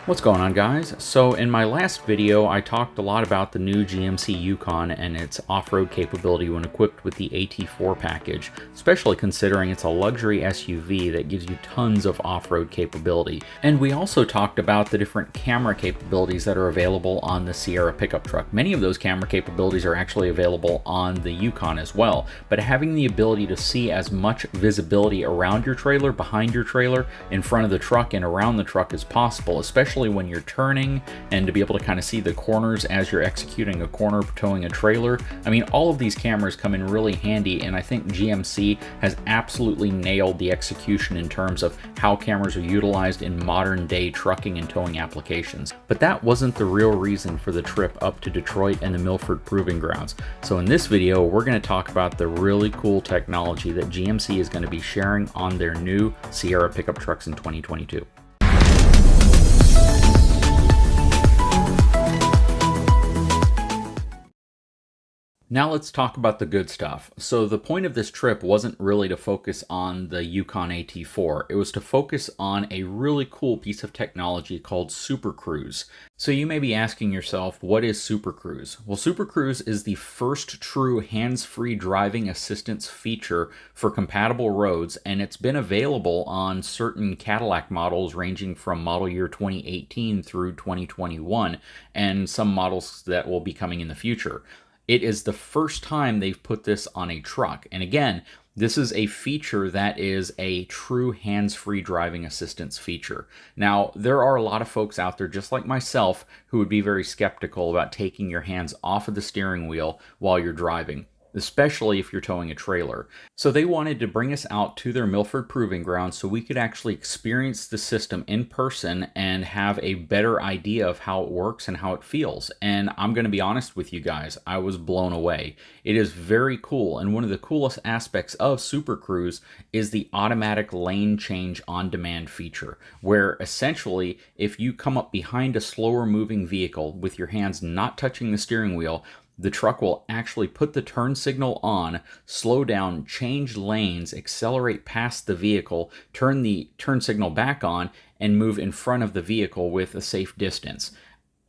What's going on, guys? So in my last video I talked a lot about the new GMC Yukon and its off-road capability when equipped with the AT4 package, especially considering it's a luxury SUV that gives you tons of off-road capability. And we also talked about the different camera capabilities that are available on the Sierra pickup truck. Many of those camera capabilities are actually available on the Yukon as well, but having the ability to see as much visibility around your trailer, behind your trailer, in front of the truck, and around the truck as possible, especially when you're turning, and to be able to kind of see the corners as you're executing a corner towing a trailer. I mean, all of these cameras come in really handy, and I think GMC has absolutely nailed the execution in terms of how cameras are utilized in modern day trucking and towing applications. But that wasn't the real reason for the trip up to Detroit and the Milford Proving Grounds. So in this video, we're going to talk about the really cool technology that GMC is going to be sharing on their new Sierra pickup trucks in 2022. Now let's talk about the good stuff. So the point of this trip wasn't really to focus on the Yukon AT4. It was to focus on a really cool piece of technology called Super Cruise. So you may be asking yourself, what is Super Cruise? Well, Super Cruise is the first true hands-free driving assistance feature for compatible roads, and it's been available on certain Cadillac models ranging from model year 2018 through 2021, and some models that will be coming in the future. It is the first time they've put this on a truck. And again, this is a feature that is a true hands-free driving assistance feature. Now, there are a lot of folks out there, just like myself, who would be very skeptical about taking your hands off of the steering wheel while you're driving, especially if you're towing a trailer. So they wanted to bring us out to their Milford Proving Ground so we could actually experience the system in person and have a better idea of how it works and how it feels. And I'm going to be honest with you guys, I was blown away. It is very cool, and one of the coolest aspects of Super Cruise is the automatic lane change on demand feature, where essentially if you come up behind a slower moving vehicle with your hands not touching the steering wheel, the truck will actually put the turn signal on, slow down, change lanes, accelerate past the vehicle, turn the turn signal back on, and move in front of the vehicle with a safe distance,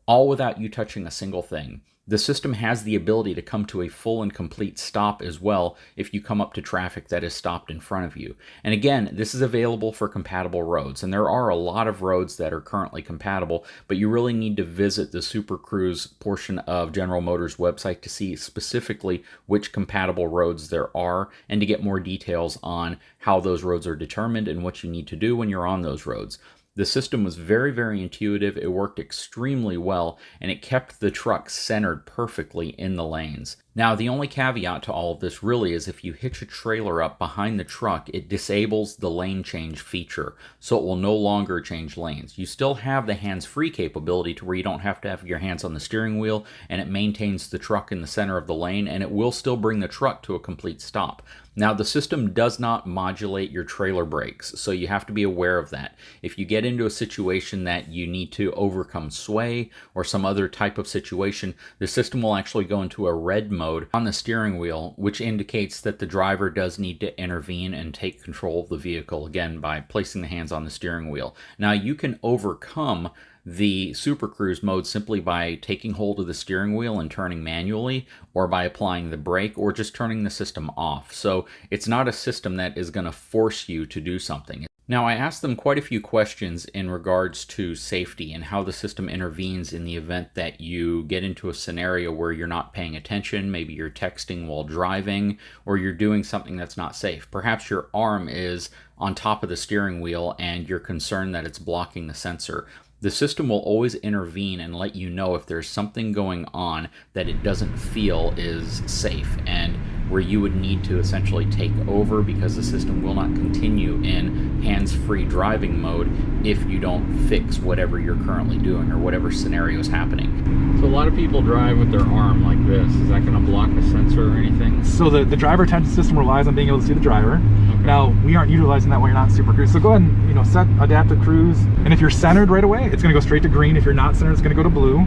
all without you touching a single thing. The system has the ability to come to a full and complete stop as well if you come up to traffic that is stopped in front of you. And again, this is available for compatible roads, and there are a lot of roads that are currently compatible, but you really need to visit the Super Cruise portion of General Motors' website to see specifically which compatible roads there are and to get more details on how those roads are determined and what you need to do when you're on those roads. The system was very, very intuitive, it worked extremely well, and it kept the truck centered perfectly in the lanes. Now, the only caveat to all of this really is if you hitch a trailer up behind the truck, it disables the lane change feature, so it will no longer change lanes. You still have the hands-free capability to where you don't have to have your hands on the steering wheel, and it maintains the truck in the center of the lane, and it will still bring the truck to a complete stop. Now, the system does not modulate your trailer brakes, so you have to be aware of that. If you get into a situation that you need to overcome sway or some other type of situation, the system will actually go into a red mode on the steering wheel, which indicates that the driver does need to intervene and take control of the vehicle, again, by placing the hands on the steering wheel. Now, you can overcome the Super Cruise mode simply by taking hold of the steering wheel and turning manually, or by applying the brake, or just turning the system off. So it's not a system that is going to force you to do something. Now, I asked them quite a few questions in regards to safety and how the system intervenes in the event that you get into a scenario where you're not paying attention, maybe you're texting while driving, or you're doing something that's not safe. Perhaps your arm is on top of the steering wheel and you're concerned that it's blocking the sensor. The system will always intervene and let you know if there's something going on that it doesn't feel is safe, and where you would need to essentially take over, because the system will not continue in hands-free driving mode if you don't fix whatever you're currently doing or whatever scenario is happening. So a lot of people drive with their arm like this. Is that going to block the sensor or anything? So the driver attention system relies on being able to see the driver. Okay. Now, we aren't utilizing that when you're not in Super Cruise. So go ahead and set adaptive cruise. And if you're centered right away, it's going to go straight to green. If you're not centered, it's going to go to blue.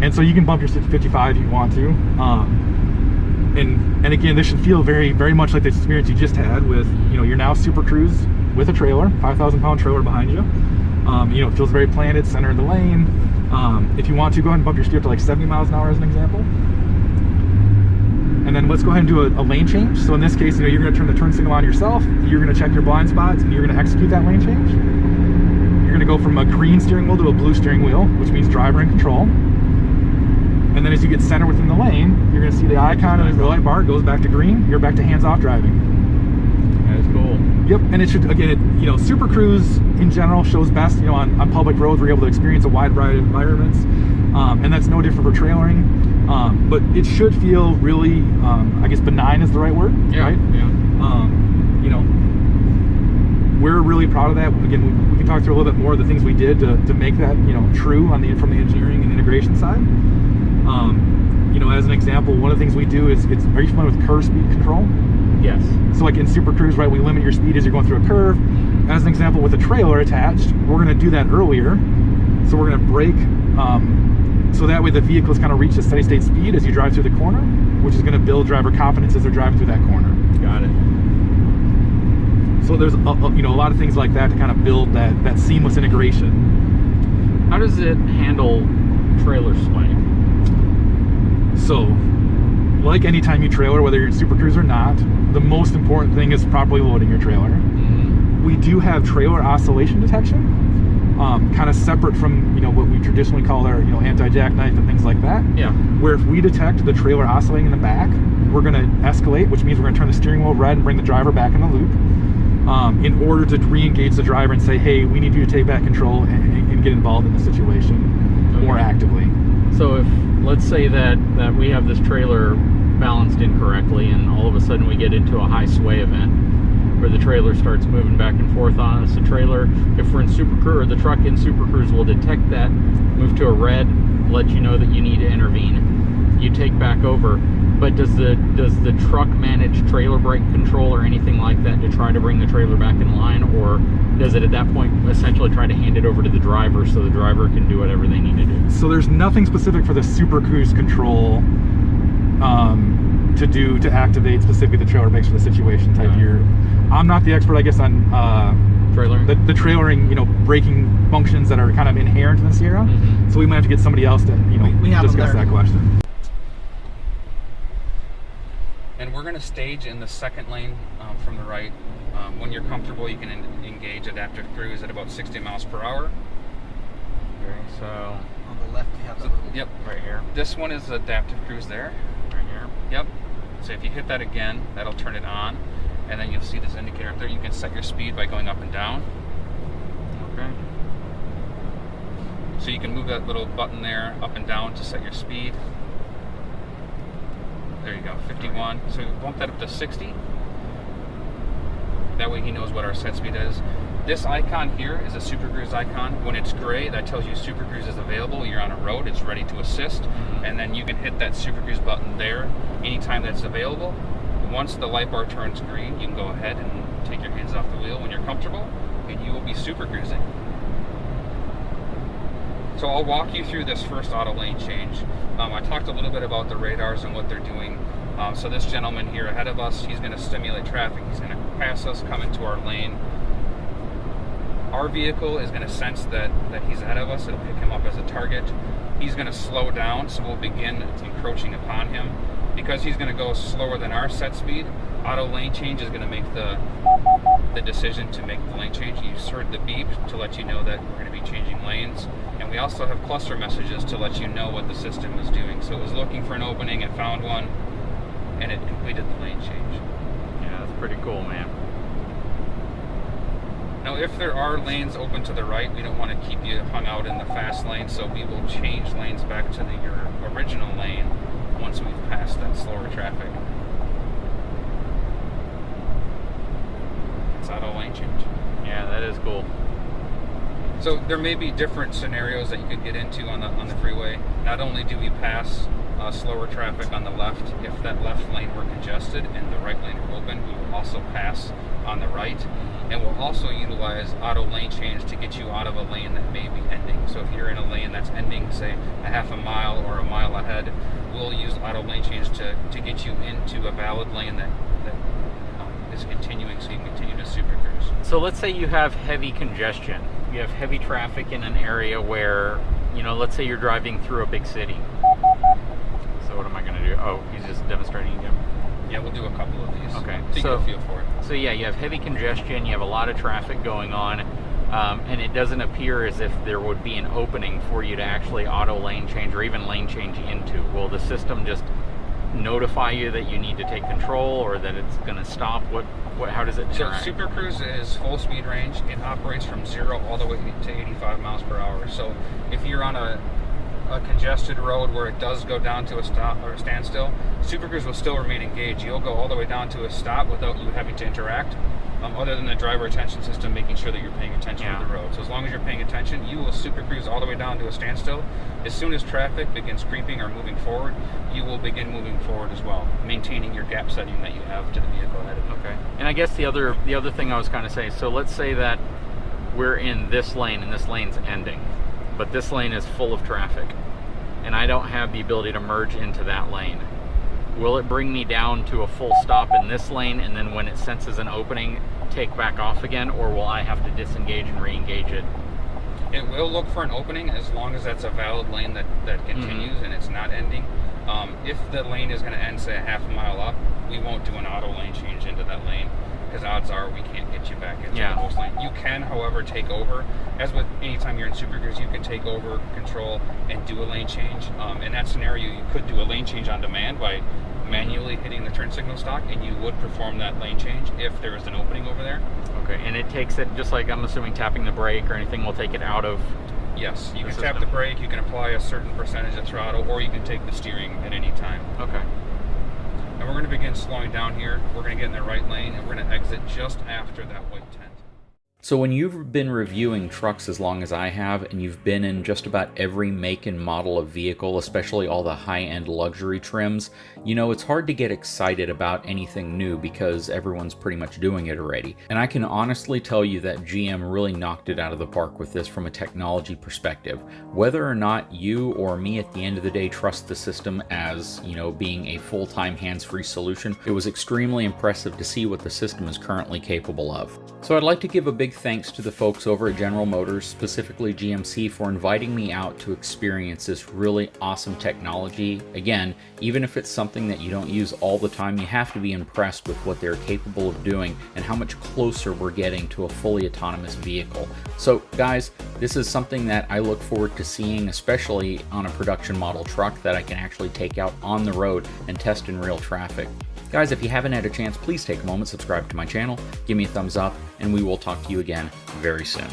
And so you can bump your 55 if you want to. And again, this should feel very, very much like the experience you just had with, you're now Super Cruise with a trailer, 5,000 pound trailer behind you. You know, it feels very planted, center of the lane. If you want to, go ahead and bump your speed up to like 70 miles an hour as an example. And then let's go ahead and do a lane change. So in this case, you know, you're going to turn the turn signal on yourself. You're going to check your blind spots, and you're going to execute that lane change. You're going to go from a green steering wheel to a blue steering wheel, which means driver in control. And then as you get center within the lane, you're going to see the icon of the light bar goes back to green. You're back to hands-off driving. That's cool. Yep, and it should, again, you know, Super Cruise in general shows best, you know, on public roads where you're able to experience a wide variety of environments. And that's no different for trailering. But it should feel really, I guess benign is the right word, right? Yeah. You know, we're really proud of that. Again, we can talk through a little bit more of the things we did to make that, you know, true from the engineering and integration side. You know, as an example, one of the things we do is, are you familiar with curve speed control? Yes. So like in Super Cruise, right, we limit your speed as you're going through a curve. As an example, with a trailer attached, we're going to do that earlier. So we're going to brake, so that way the vehicles kind of reach a steady state speed as you drive through the corner, which is going to build driver confidence as they're driving through that corner. Got it. So there's you know, a lot of things like that to kind of build that seamless integration. How does it handle trailer sway? So, like any time you trailer, whether you're in Super Cruise or not, the most important thing is properly loading your trailer. We do have trailer oscillation detection, kind of separate from, you know, what we traditionally call our, you know, anti-jackknife and things like that. Yeah. Where if we detect the trailer oscillating in the back, we're going to escalate, which means we're going to turn the steering wheel red and bring the driver back in the loop, in order to re-engage the driver and say, hey, we need you to take back control and get involved in the situation more actively. So if, let's say that we have this trailer balanced incorrectly, and all of a sudden we get into a high sway event where the trailer starts moving back and forth on us. The trailer, if we're in Super Cruise, or the truck in Super Cruise, will detect that, move to a red, let you know that you need to intervene. You take back over. But does the truck manage trailer brake control or anything like that to try to bring the trailer back in line, or does it at that point essentially try to hand it over to the driver so the driver can do whatever they need to do? So there's nothing specific for the Super Cruise control to activate specifically the trailer brakes for the situation type here. I'm not the expert, I guess, on trailering. The trailering, you know, braking functions that are kind of inherent in the Sierra. So we might have to get somebody else to, you know, we discuss that question. And we're going to stage in the second lane from the right. When you're comfortable, you can engage adaptive cruise at about 60 miles per hour. Okay, so on the left, we have the Yep, right here. This one is adaptive cruise there. Right here. Yep. So if you hit that again, that'll turn it on, and then you'll see this indicator up there. You can set your speed by going up and down. Okay. So you can move that little button there up and down to set your speed. There you go, 51. So we bump that up to 60. That way he knows what our set speed is. This icon here is a Super Cruise icon. When it's gray, that tells you Super Cruise is available. You're on a road, it's ready to assist. And then you can hit that Super Cruise button there anytime that's available. Once the light bar turns green, you can go ahead and take your hands off the wheel when you're comfortable, and you will be Super Cruising. So I'll walk you through this first auto lane change. I talked a little bit about the radars and what they're doing. So this gentleman here ahead of us, he's going to stimulate traffic. He's going to pass us, come into our lane. Our vehicle is going to sense that he's ahead of us. It'll pick him up as a target. He's going to slow down, so we'll begin encroaching upon him. Because he's going to go slower than our set speed, auto lane change is going to make the decision to make the lane change. You just heard the beep to let you know that we're going to be changing lanes. And we also have cluster messages to let you know what the system is doing. So it was looking for an opening, it found one, and it completed the lane change. Yeah, that's pretty cool, man. Now, if there are lanes open to the right, we don't want to keep you hung out in the fast lane, so we will change lanes back to your original lane once we've passed that slower traffic. It's auto lane change. Yeah, that is cool. So there may be different scenarios that you could get into on the freeway. Not only do we pass slower traffic on the left, if that left lane were congested and the right lane were open, we will also pass on the right. And we'll also utilize auto lane change to get you out of a lane that may be ending. So if you're in a lane that's ending, say, a half a mile or a mile ahead, we'll use auto lane change to get you into a valid lane that is continuing, so you can continue to super cruise. So let's say you have heavy congestion. you have heavy traffic in an area where, you know, let's say you're driving through a big city. So what am I going to do? Oh, he's just demonstrating again. Yeah, we'll do a couple of these. Okay. So you get a feel for it. So yeah, you have heavy congestion, you have a lot of traffic going on, and it doesn't appear as if there would be an opening for you to actually auto lane change or even lane change into. Will the system just notify you that you need to take control, or that it's going to stop? How does it interact? So Super Cruise is full speed range. It operates from 0 all the way to 85 miles per hour. So if you're on a congested road where it does go down to a stop or a standstill, Super Cruise will still remain engaged. You'll go all the way down to a stop without you having to interact, other than the driver attention system making sure that you're paying attention to the road. So as long as you're paying attention, you will Super Cruise all the way down to a standstill. As soon as traffic begins creeping or moving forward, you will begin moving forward as well, maintaining your gap setting that you have to the vehicle ahead of you. Okay. And I guess the other thing I was kind of saying, so let's say that we're in this lane and this lane's ending, but this lane is full of traffic, and I don't have the ability to merge into that lane. Will it bring me down to a full stop in this lane, and then when it senses an opening, take back off again, or will I have to disengage and re-engage it? It will look for an opening as long as that's a valid lane that continues and it's not ending. If the lane is going to end, say, a half a mile up, we won't do an auto lane change into that lane, because odds are we can't get you back into the host lane. You can, however, take over. As with anytime you're in Super Cruise, you can take over control and do a lane change. In that scenario, you could do a lane change on demand by manually hitting the turn signal stalk, and you would perform that lane change if there is an opening over there. Okay, and it takes it, just like I'm assuming tapping the brake or anything will take it out of... Yes, you can tap the brake, you can apply a certain percentage of throttle, or you can take the steering at any time. Okay. And we're going to begin slowing down here. We're going to get in the right lane, and we're going to exit just after that white tent. So when you've been reviewing trucks as long as I have, and you've been in just about every make and model of vehicle, especially all the high-end luxury trims, you know, it's hard to get excited about anything new because everyone's pretty much doing it already. And I can honestly tell you that GM really knocked it out of the park with this from a technology perspective. Whether or not you or me at the end of the day trust the system as, you know, being a full-time hands-free solution, it was extremely impressive to see what the system is currently capable of. So I'd like to give a big thanks to the folks over at General Motors, specifically GMC, for inviting me out to experience this really awesome technology. Again, even if it's something that you don't use all the time, you have to be impressed with what they're capable of doing and how much closer we're getting to a fully autonomous vehicle. So guys, this is something that I look forward to seeing, especially on a production model truck that I can actually take out on the road and test in real traffic. Guys, if you haven't had a chance, please take a moment, subscribe to my channel, give me a thumbs up, and we will talk to you again very soon.